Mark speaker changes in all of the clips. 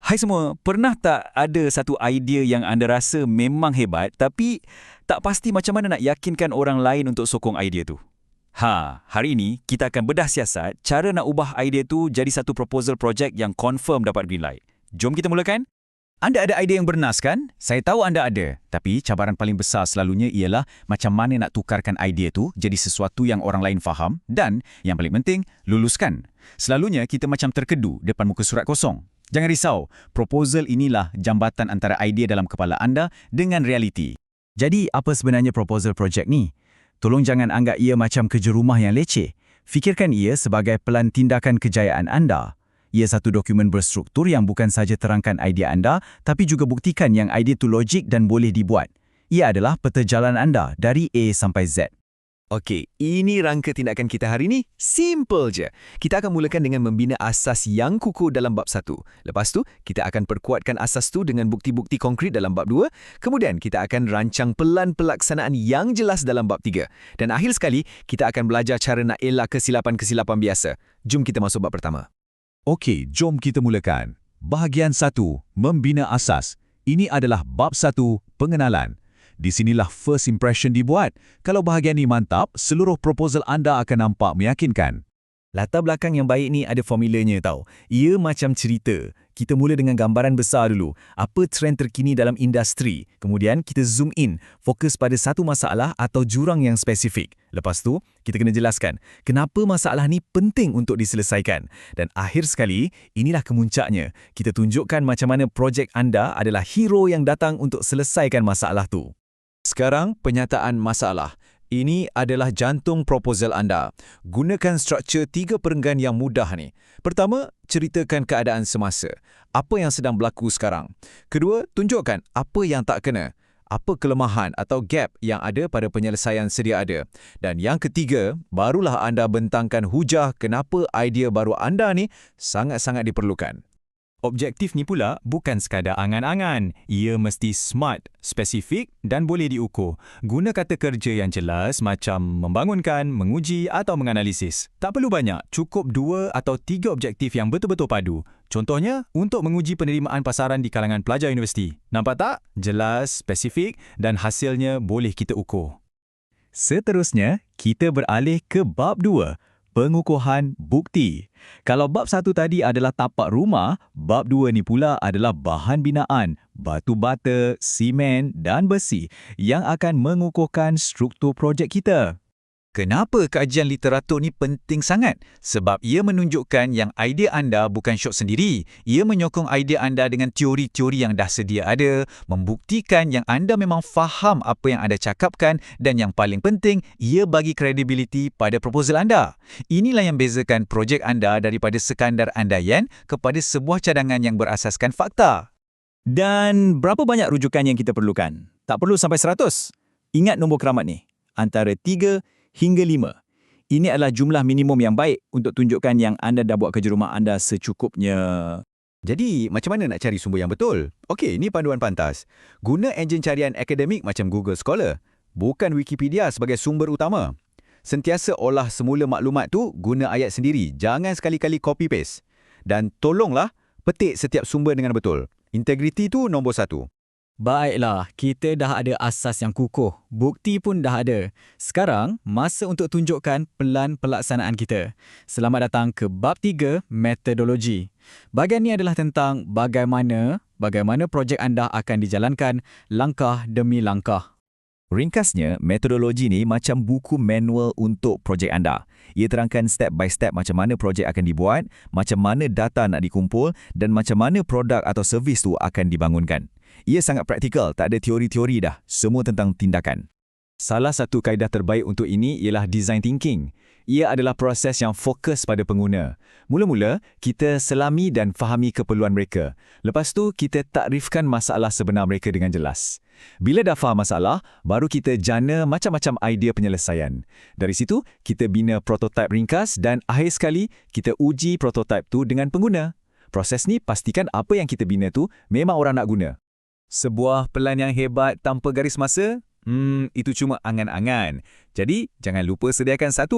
Speaker 1: Hai semua, pernah tak ada satu idea yang anda rasa memang hebat tapi tak pasti macam mana nak yakinkan orang lain untuk sokong idea tu? Hari ini kita akan bedah siasat cara nak ubah idea tu jadi satu proposal projek yang confirm dapat green light. Jom kita mulakan. Anda ada idea yang bernas kan? Saya tahu anda ada. Tapi cabaran paling besar selalunya ialah macam mana nak tukarkan idea tu jadi sesuatu yang orang lain faham dan yang paling penting, luluskan. Selalunya kita macam terkedu depan muka surat kosong. Jangan risau, proposal inilah jambatan antara idea dalam kepala anda dengan realiti. Jadi, apa sebenarnya proposal projek ni? Tolong jangan anggap ia macam kerja rumah yang leceh. Fikirkan ia sebagai pelan tindakan kejayaan anda. Ia satu dokumen berstruktur yang bukan saja terangkan idea anda, tapi juga buktikan yang idea itu logik dan boleh dibuat. Ia adalah peta jalan anda dari A sampai Z.
Speaker 2: Okey, ini rangka tindakan kita hari ini. Simple je. Kita akan mulakan dengan membina asas yang kukuh dalam bab 1. Lepas tu, kita akan perkuatkan asas tu dengan bukti-bukti konkret dalam bab 2. Kemudian, kita akan rancang pelan pelaksanaan yang jelas dalam bab 3. Dan akhir sekali, kita akan belajar cara nak elak kesilapan-kesilapan biasa. Jom kita masuk bab pertama.
Speaker 3: Okey, jom kita mulakan. Bahagian 1, membina asas. Ini adalah bab 1, pengenalan. Di sinilah first impression dibuat. Kalau bahagian ini mantap, seluruh proposal anda akan nampak meyakinkan.
Speaker 2: Latar belakang yang baik ni ada formulanya tau. Ia macam cerita. Kita mula dengan gambaran besar dulu. Apa trend terkini dalam industri. Kemudian kita zoom in, fokus pada satu masalah atau jurang yang spesifik. Lepas tu, kita kena jelaskan kenapa masalah ni penting untuk diselesaikan. Dan akhir sekali, inilah kemuncaknya. Kita tunjukkan macam mana projek anda adalah hero yang datang untuk selesaikan masalah tu. Sekarang, penyataan masalah. Ini adalah jantung proposal anda. Gunakan struktur 3 perenggan yang mudah ni. Pertama, ceritakan keadaan semasa. Apa yang sedang berlaku sekarang. Kedua, tunjukkan apa yang tak kena. Apa kelemahan atau gap yang ada pada penyelesaian sedia ada. Dan yang ketiga, barulah anda bentangkan hujah kenapa idea baru anda ni sangat-sangat diperlukan. Objektif ni pula bukan sekadar angan-angan. Ia mesti smart, spesifik dan boleh diukur. Guna kata kerja yang jelas macam membangunkan, menguji atau menganalisis. Tak perlu banyak, cukup 2 atau 3 objektif yang betul-betul padu. Contohnya, untuk menguji penerimaan pasaran di kalangan pelajar universiti. Nampak tak? Jelas, spesifik dan hasilnya boleh kita ukur. Seterusnya, kita beralih ke bab 2. Pengukuhan bukti. Kalau bab 1 tadi adalah tapak rumah, bab 2 ni pula adalah bahan binaan, batu bata, simen dan besi yang akan mengukuhkan struktur projek kita. Kenapa kajian literatur ni penting sangat? Sebab ia menunjukkan yang idea anda bukan syok sendiri. Ia menyokong idea anda dengan teori-teori yang dah sedia ada, membuktikan yang anda memang faham apa yang anda cakapkan dan yang paling penting, ia bagi kredibiliti pada proposal anda. Inilah yang bezakan projek anda daripada sekadar andaian kepada sebuah cadangan yang berasaskan fakta.
Speaker 1: Dan berapa banyak rujukan yang kita perlukan? Tak perlu sampai 100. Ingat nombor keramat ni. Antara 3 hingga 5. Ini adalah jumlah minimum yang baik untuk tunjukkan yang anda dah buat kerja rumah anda secukupnya.
Speaker 2: Jadi, macam mana nak cari sumber yang betul? Okey, ini panduan pantas. Guna enjin carian akademik macam Google Scholar. Bukan Wikipedia sebagai sumber utama. Sentiasa olah semula maklumat tu guna ayat sendiri. Jangan sekali-kali copy-paste. Dan tolonglah petik setiap sumber dengan betul. Integriti tu nombor 1.
Speaker 1: Baiklah, kita dah ada asas yang kukuh. Bukti pun dah ada. Sekarang, masa untuk tunjukkan pelan pelaksanaan kita. Selamat datang ke bab 3, metodologi. Bahagian ini adalah tentang bagaimana projek anda akan dijalankan langkah demi langkah. Ringkasnya, metodologi ni macam buku manual untuk projek anda. Ia terangkan step by step macam mana projek akan dibuat, macam mana data nak dikumpul dan macam mana produk atau servis tu akan dibangunkan. Ia sangat praktikal, tak ada teori-teori dah. Semua tentang tindakan. Salah satu kaedah terbaik untuk ini ialah design thinking. Ia adalah proses yang fokus pada pengguna. Mula-mula, kita selami dan fahami keperluan mereka. Lepas tu, kita takrifkan masalah sebenar mereka dengan jelas. Bila dah faham masalah, baru kita jana macam-macam idea penyelesaian. Dari situ, kita bina prototipe ringkas dan akhir sekali, kita uji prototipe tu dengan pengguna. Proses ni pastikan apa yang kita bina tu memang orang nak guna. Sebuah pelan yang hebat tanpa garis masa? Itu cuma angan-angan. Jadi, jangan lupa sediakan 1.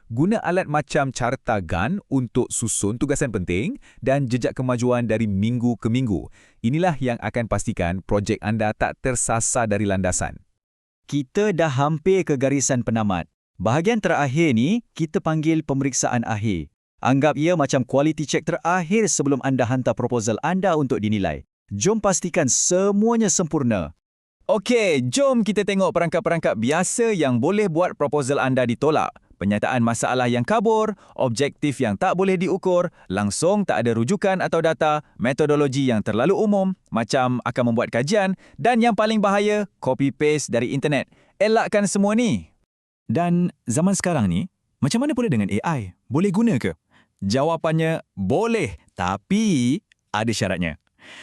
Speaker 2: Guna alat macam carta Gantt untuk susun tugasan penting dan jejak kemajuan dari minggu ke minggu. Inilah yang akan pastikan projek anda tak tersasar dari landasan.
Speaker 1: Kita dah hampir ke garisan penamat. Bahagian terakhir ni, kita panggil pemeriksaan akhir. Anggap ia macam quality check terakhir sebelum anda hantar proposal anda untuk dinilai. Jom pastikan semuanya sempurna. Okey, jom kita tengok perangkap-perangkap biasa yang boleh buat proposal anda ditolak. Penyataan masalah yang kabur, objektif yang tak boleh diukur, langsung tak ada rujukan atau data, metodologi yang terlalu umum, macam akan membuat kajian, dan yang paling bahaya, copy-paste dari internet. Elakkan semua ni. Dan zaman sekarang ni, macam mana pula dengan AI? Boleh guna ke? Jawapannya, boleh. Tapi, ada syaratnya.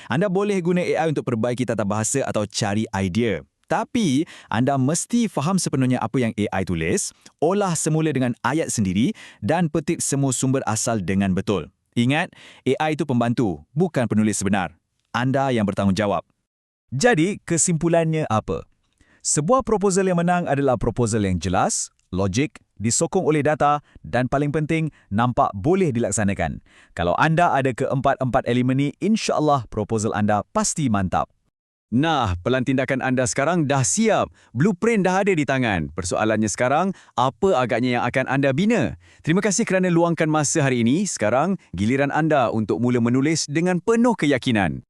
Speaker 1: Anda boleh guna AI untuk perbaiki tata bahasa atau cari idea. Tapi, anda mesti faham sepenuhnya apa yang AI tulis, olah semula dengan ayat sendiri dan petik semua sumber asal dengan betul. Ingat, AI itu pembantu, bukan penulis sebenar. Anda yang bertanggungjawab.
Speaker 2: Jadi, kesimpulannya apa? Sebuah proposal yang menang adalah proposal yang jelas, logik, disokong oleh data dan paling penting, nampak boleh dilaksanakan. Kalau anda ada keempat-empat elemen ni, insya-Allah proposal anda pasti mantap.
Speaker 1: Nah, pelan tindakan anda sekarang dah siap. Blueprint dah ada di tangan. Persoalannya sekarang, apa agaknya yang akan anda bina? Terima kasih kerana luangkan masa hari ini. Sekarang, giliran anda untuk mula menulis dengan penuh keyakinan.